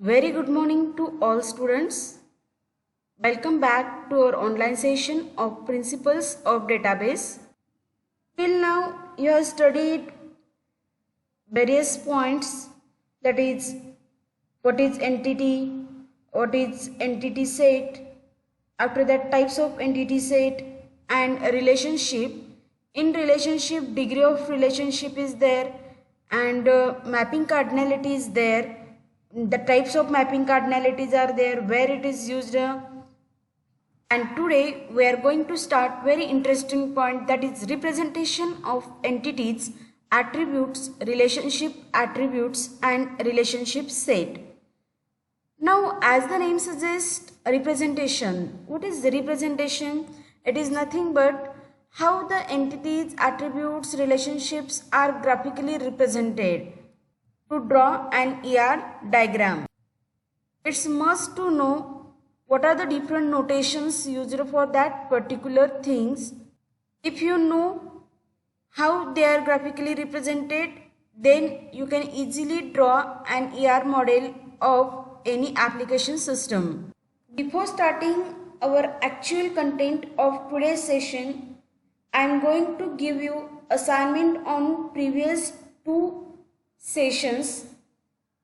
Very good morning to all students. Welcome back to our online session of Principles of Database. Till now you have studied various points, that is what is entity, what is entity set, after that types of entity set and a relationship. In relationship, degree of relationship is there and mapping cardinality is there. The types of mapping cardinalities are there, where it is used, and today we are going to start very interesting point, that is representation of entities, attributes, relationship attributes and relationship set. Now as the name suggests, representation. What is the representation? It is nothing but how the entities, attributes, relationships are graphically represented. To draw an ER diagram, it's must to know what are the different notations used for that particular things. If you know how they are graphically represented, then you can easily draw an ER model of any application system. Before starting our actual content of today's session, I am going to give you assignment on previous two sessions.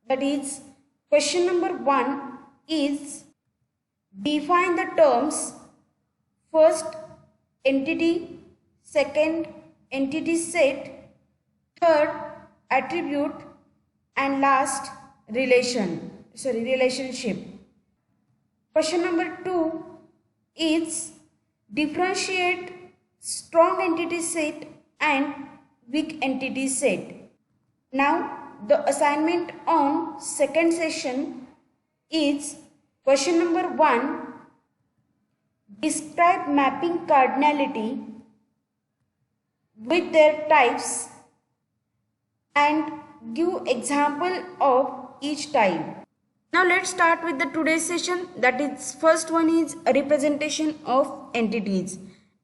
That is, question number 1 is define the terms first entity, second entity set, third attribute and last relationship. Question number 2 is differentiate strong entity set and weak entity set. Now the assignment on second session is question number 1, describe mapping cardinality with their types and give example of each type. Now let's start with the today's session, that is first one is a representation of entities.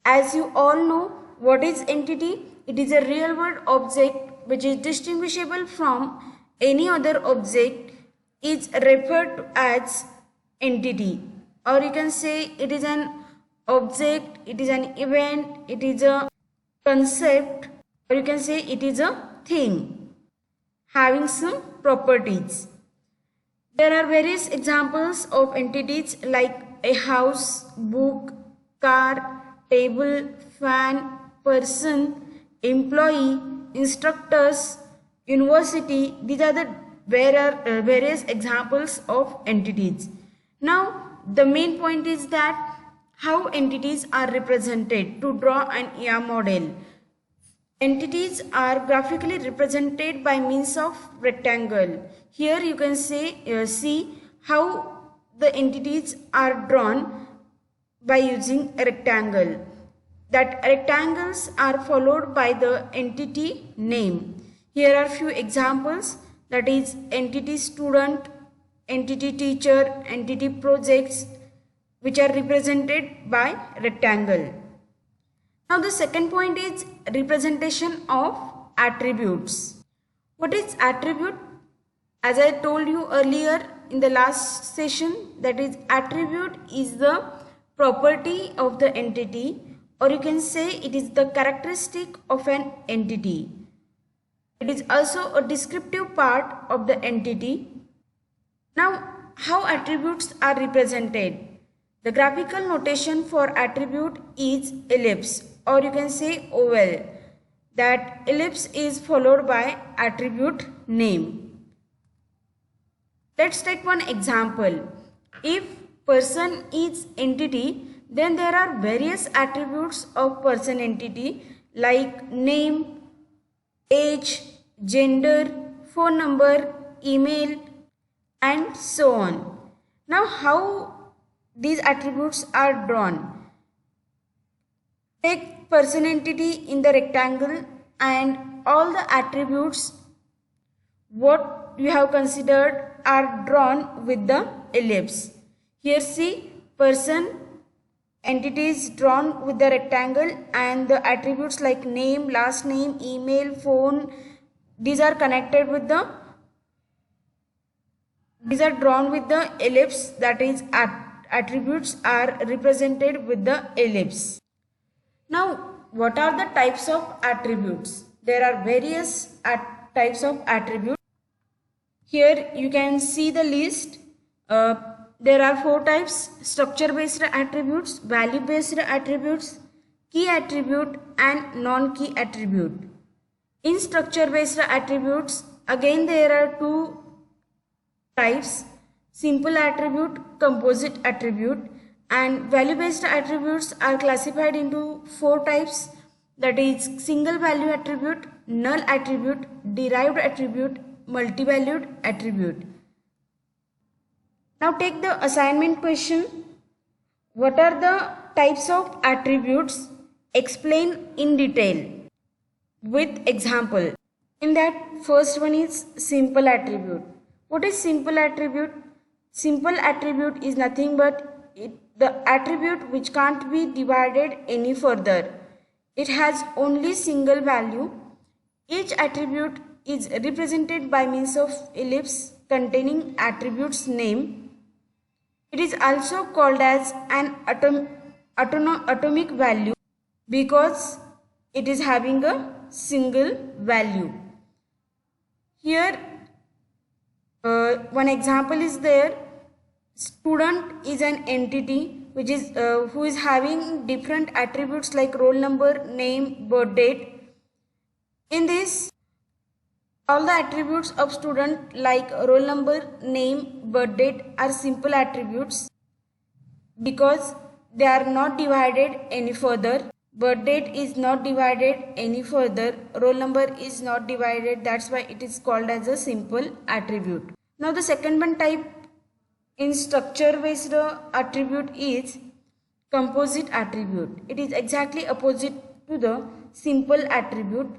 As you all know, what is entity? It is a real world object which is distinguishable from any other object, is referred to as entity, or you can say it is an object, it is an event, it is a concept, or you can say it is a thing having some properties. There are various examples of entities like a house, book, car, table, fan, person, employee, instructors, university. These are the various examples of entities. Now the main point is that how entities are represented. To draw an ER model, entities are graphically represented by means of rectangle. Here you can see how the entities are drawn by using a rectangle. That rectangles are followed by the entity name. Here are few examples, that is entity student, entity teacher, entity projects, which are represented by rectangle. Now the second point is representation of attributes. What is attribute? As I told you earlier in the last session, that is attribute is the property of the entity, or you can say it is the characteristic of an entity. It is also a descriptive part of the entity. Now how attributes are represented? The graphical notation for attribute is ellipse, or you can say oval. That ellipse is followed by attribute name. Let's take one example. If person is entity, then there are various attributes of person entity like name, age, gender, phone number, email and so on. Now how these attributes are drawn? Take person entity in the rectangle and all the attributes what you have considered are drawn with the ellipse. Here see, person entity is drawn with the rectangle and the attributes like name, last name, email, phone, these are connected with the These are drawn with the ellipse, that is attributes are represented with the ellipse. Now, what are the types of attributes? There are various types of attributes. Here you can see the list. There are 4 types: structure based attributes, value based attributes, key attribute and non-key attribute. In structure based attributes, again there are 2 types: simple attribute, composite attribute. And value based attributes are classified into 4 types, that is single value attribute, null attribute, derived attribute, multivalued attribute. Now take the assignment question. What are the types of attributes? Explain in detail with example. In that, first one is simple attribute. What is simple attribute? Simple attribute is nothing but the attribute which can't be divided any further. It has only single value. Each attribute is represented by means of ellipse containing attribute's name. It is also called as an atomic value because it is having a single value. Here one example is there. Student is an entity which is who is having different attributes like roll number, name, birth date. In this, all the attributes of student like roll number, name, birth date are simple attributes because they are not divided any further. Birth date is not divided any further. Roll number is not divided. That's why it is called as a simple attribute. Now the second one type in structure based attribute is composite attribute. It is exactly opposite to the simple attribute.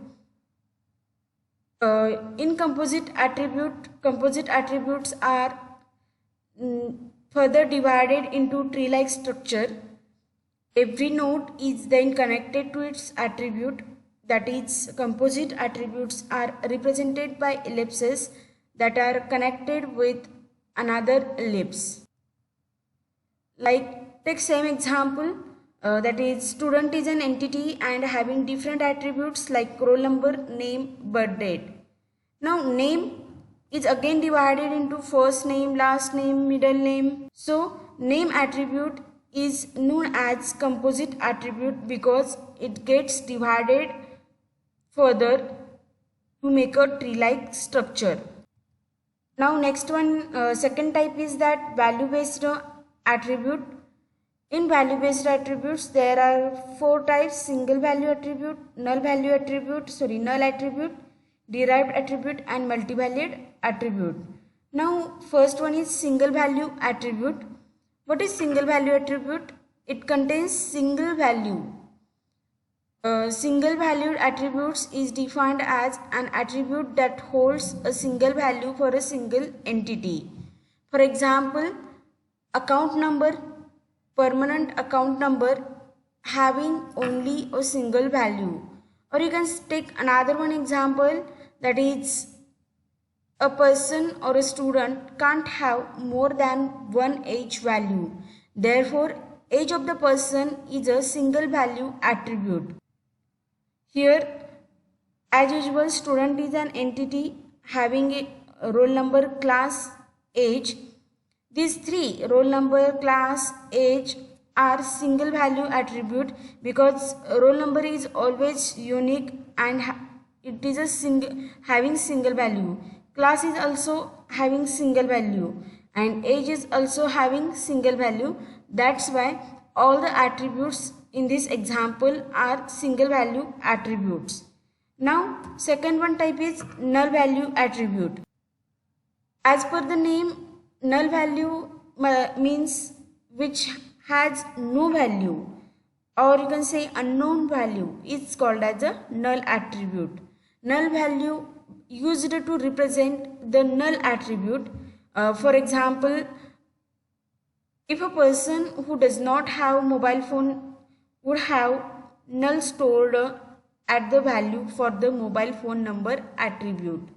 In composite attributes are further divided into tree-like structure. Every node is then connected to its attribute. That is, composite attributes are represented by ellipses that are connected with another ellipse. Like, take same example, that is student is an entity and having different attributes like roll number, name, birth date. Now name is again divided into first name, last name, middle name. So name attribute is known as composite attribute because it gets divided further to make a tree-like structure. Now next one, second type is that value based attribute. In value based attributes there are 4 types: single value attribute, null attribute, derived attribute and multivalued attribute. Now first one is single value attribute. What is single value attribute? It contains single value. Single valued attributes is defined as an attribute that holds a single value for a single entity. For example, account number, permanent account number having only a single value. Or you can take another one example, that is a person or a student can't have more than one age value. Therefore, age of the person is a single value attribute. Here, as usual, student is an entity having a roll number, class, age. These 3, roll number, class, age, are single value attribute because roll number is always unique and it is having single value. Class is also having single value and age is also having single value. That's why all the attributes in this example are single value attributes. Now second one type is null value attribute. As per the name, null value means which has no value, or you can say unknown value, is called as a null attribute. Null value used to represent the null attribute. For example, if a person who does not have mobile phone would have null stored at the value for the mobile phone number attribute.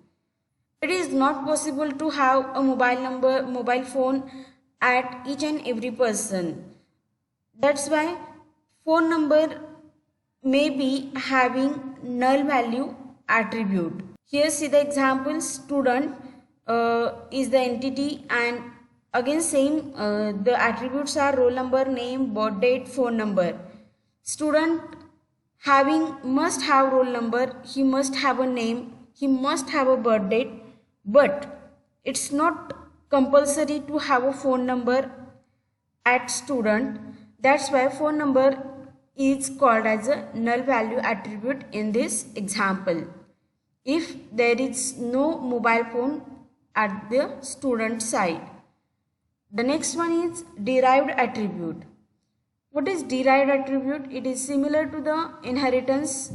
It is not possible to have a mobile phone at each and every person. That's why phone number may be having null value attribute. Here see the example. Student is the entity, and again same the attributes are roll number, name, birth date, phone number. Student must have roll number, he must have a name, he must have a birth date, but it's not compulsory to have a phone number at student. That's why phone number is called as a null value attribute in this example, if there is no mobile phone at the student side. The next one is derived attribute. What is derived attribute? It is similar to the inheritance,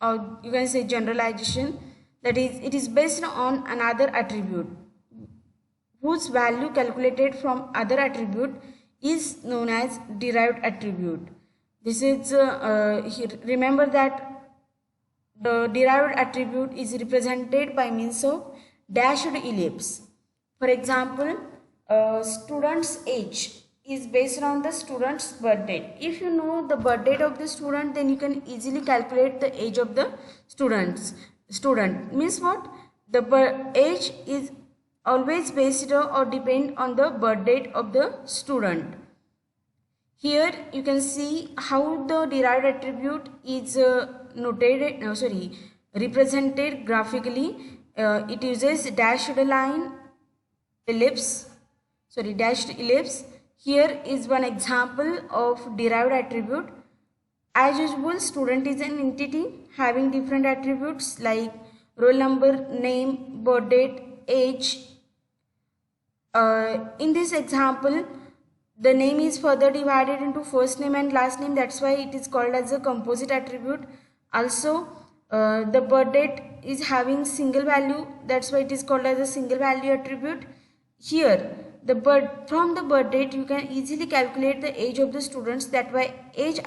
or you can say generalization. That is, it is based on another attribute whose value calculated from other attribute is known as derived attribute. This is remember that the derived attribute is represented by means of dashed ellipse. For example, student's age is based on the student's birth date. If you know the birth date of the student, then you can easily calculate the age of the student. Means what? The age is always based or depend on the birth date of the student. Here you can see how the derived attribute is represented graphically. It uses dashed ellipse. Here is one example of derived attribute. As usual, student is an entity having different attributes like roll number, name, birth date, age. In this example, the name is further divided into first name and last name. That's why it is called as a composite attribute. Also, the birth date is having single value. That's why it is called as a single value attribute. Here, from the birth date, you can easily calculate the age of the students. That's why age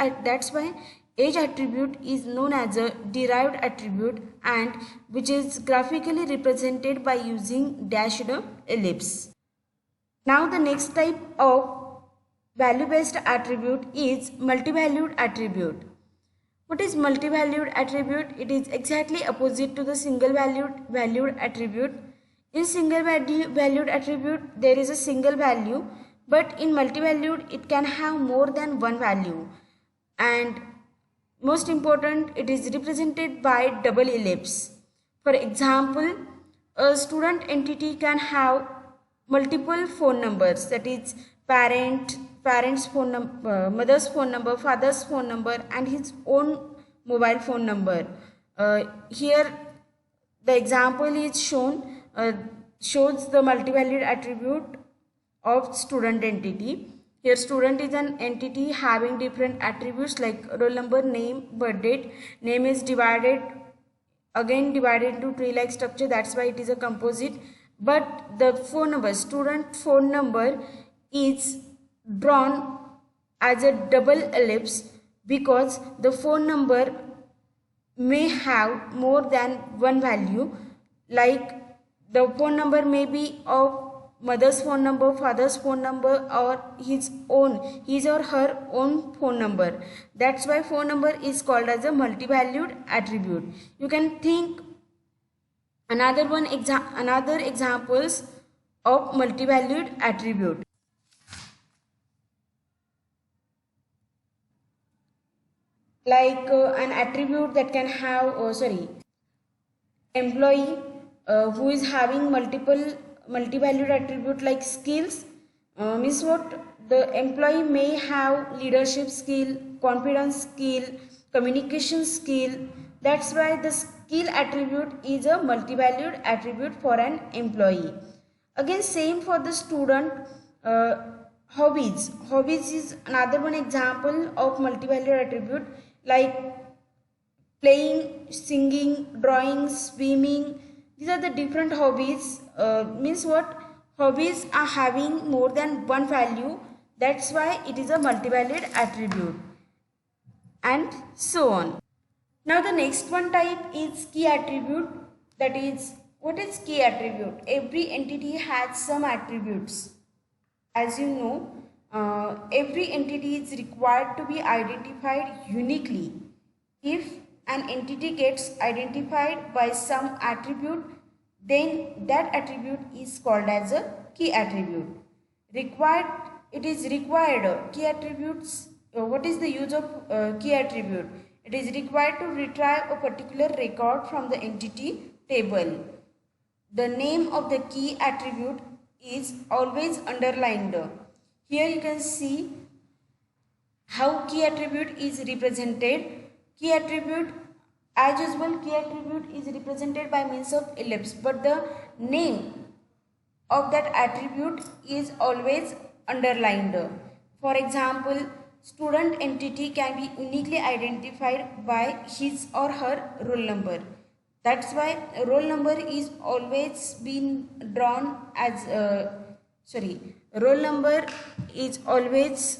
attribute is known as a derived attribute, and which is graphically represented by using dashed ellipse. Now the next type of value-based attribute is multi-valued attribute. What is multi-valued attribute? It is exactly opposite to the single-valued attribute. In single-valued attribute, there is a single value, but in multi-valued, it can have more than one value. And most important, it is represented by double ellipse. For example, a student entity can have multiple phone numbers, that is parent's phone number, mother's phone number, father's phone number, and his own mobile phone number. Here the example is shows the multi-valued attribute of student entity. Here student is an entity having different attributes like roll number, name, birth date. Name is divided into tree-like structure. That's why it is a composite. But the phone number, student phone number, is drawn as a double ellipse because the phone number may have more than one value. Like the phone number may be of mother's phone number, father's phone number, or his or her own phone number. That's why phone number is called as a multi-valued attribute. You can think another examples of multi-valued attribute. Like an attribute that can have employee who is having multi-valued attribute like skills. Means what? The employee may have leadership skill, confidence skill, communication skill. That's why the skill attribute is a multi-valued attribute for an employee. Again, same for the student. Hobbies is another one example of multi-valued attribute, like playing, singing, drawing, swimming. These are the different hobbies. Means what? Hobbies are having more than one value. That's why it is a multi-valued attribute, and so on. Now the next one type is key attribute, that is What is key attribute? Every entity has some attributes. As you know, every entity is required to be identified uniquely. If an entity gets identified by some attribute, then that attribute is called as a key attribute. It is required. Key attributes. What is the use of key attribute? It is required to retrieve a particular record from the entity table. The name of the key attribute is always underlined. Here you can see how key attribute is represented. Key attribute, as usual, key attribute is represented by means of ellipse, but the name of that attribute is always underlined. For example, student entity can be uniquely identified by his or her roll number. That's why roll number is always been drawn as roll number is always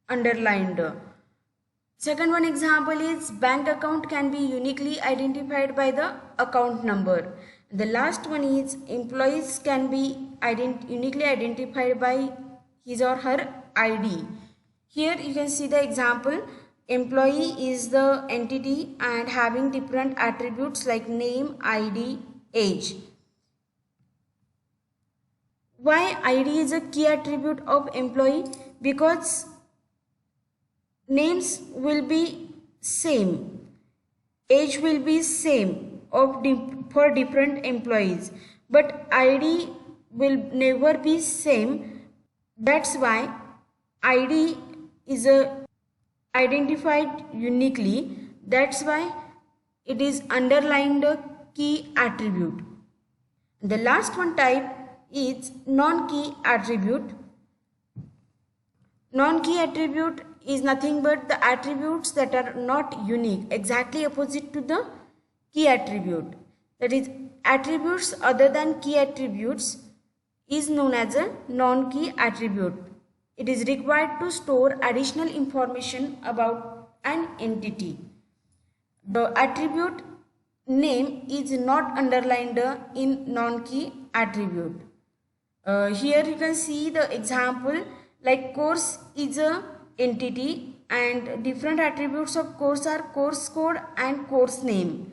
underlined. Second one example is bank account can be uniquely identified by the account number. The last one is employees can be uniquely identified by his or her ID. Here you can see the example. Employee is the entity and having different attributes like name, ID, age. Why ID is a key attribute of employee? Because names will be same, age will be same for different employees, but ID will never be same. That's why ID is identified uniquely. That's why it is underlined a key attribute. The last one type is non-key attribute. Non-key attribute is nothing but the attributes that are not unique, exactly opposite to the key attribute. That is, attributes other than key attributes is known as a non-key attribute. It is required to store additional information about an entity. The attribute name is not underlined in non-key attribute. Here you can see the example, like course is a entity and different attributes of course are course code and course name.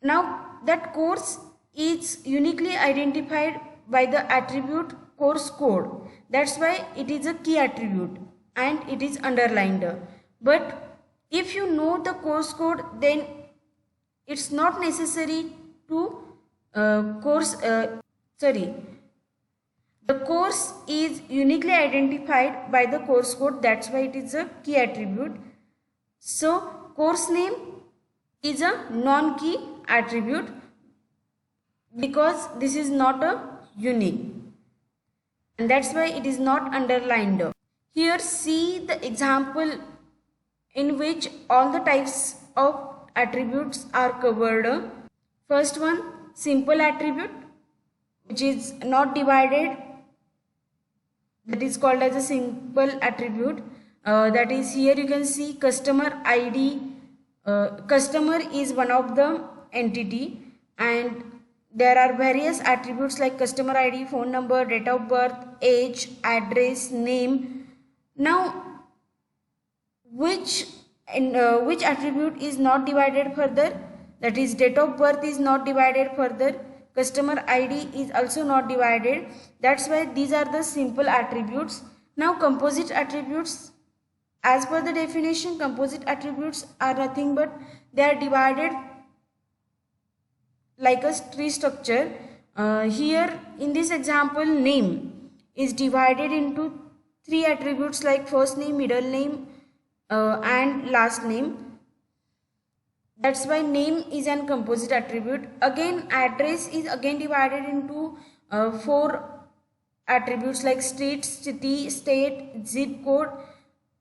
Now that course is uniquely identified by the attribute course code. That's why it is a key attribute and it is underlined. But if you know the course code, then it's not necessary to the course is uniquely identified by the course code. That's why it is a key attribute. So course name is a non-key attribute because this is not a unique, and that's why it is not underlined. Here see the example in which all the types of attributes are covered. First one, simple attribute, which is not divided, that is called as a simple attribute. That is, here you can see customer ID. Customer is one of the entity and there are various attributes like customer ID, phone number, date of birth, age, address, name. Now which attribute is not divided further? That is, date of birth is not divided further, customer ID is also not divided. That's why these are the simple attributes. Now composite attributes, as per the definition, composite attributes are nothing but they are divided like a tree structure. Here in this example, name is divided into three attributes like first name, middle name and last name. That's why name is an composite attribute. Again, address is again divided into four attributes like street, city, state, zip code.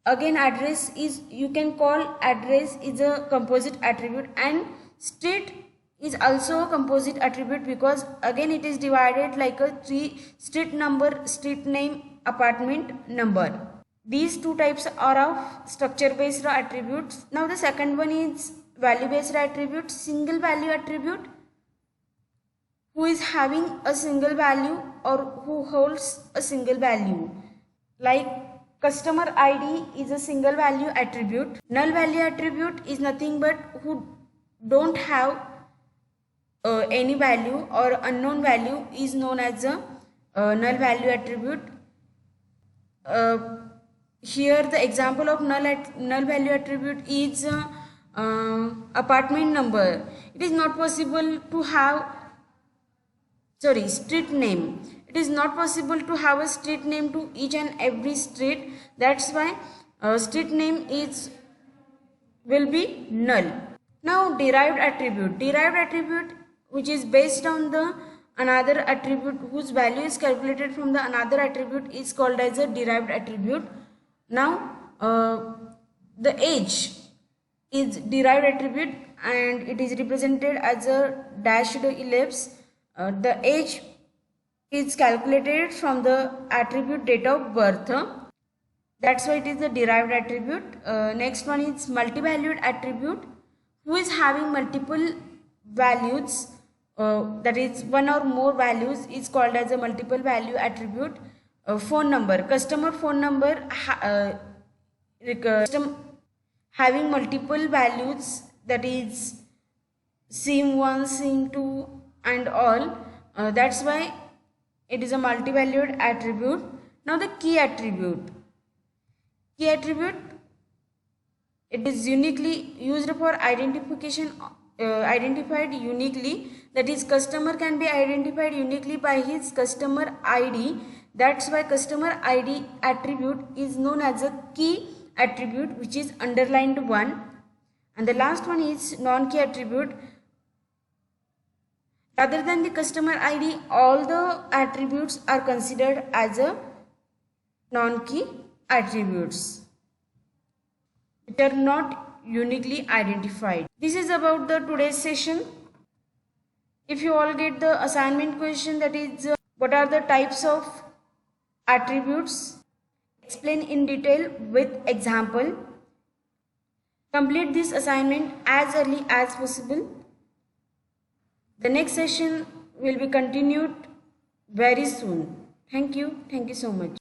Again, address is, you can call address is a composite attribute, and street is also a composite attribute because again it is divided like a three: street number, street name, apartment number. These two types are of structure based attributes. Now the second one is value based attribute. Single value attribute, who is having a single value or who holds a single value. Like customer ID is a single value attribute. Null value attribute is nothing but who don't have any value or unknown value is known as a null value attribute. Here the example of null value attribute is apartment number. It is not possible to have street name. It is not possible to have a street name to each and every street. That's why street name will be null. Now derived attribute which is based on the another attribute whose value is calculated from the another attribute is called as a derived attribute. Now the age is derived attribute and it is represented as a dashed ellipse. The age is calculated from the attribute date of birth. That's why it is the derived attribute. Next one is multi-valued attribute who is having multiple values, that is one or more values is called as a multiple value attribute. Phone number, customer phone number having multiple values, that is SIM1, SIM2 and all. That's why it is a multi-valued attribute. Now the key attribute. It is uniquely used for identification, identified uniquely, that is customer can be identified uniquely by his customer ID. That's why customer ID attribute is known as a key attribute, which is underlined one. And the last one is non-key attribute. Rather than the customer ID, all the attributes are considered as a non-key attributes, which are not uniquely identified. This is about the today's session. If you all get the assignment question, that is what are the types of attributes, explain in detail with example. Complete this assignment as early as possible. The next session will be continued very soon. Thank you so much.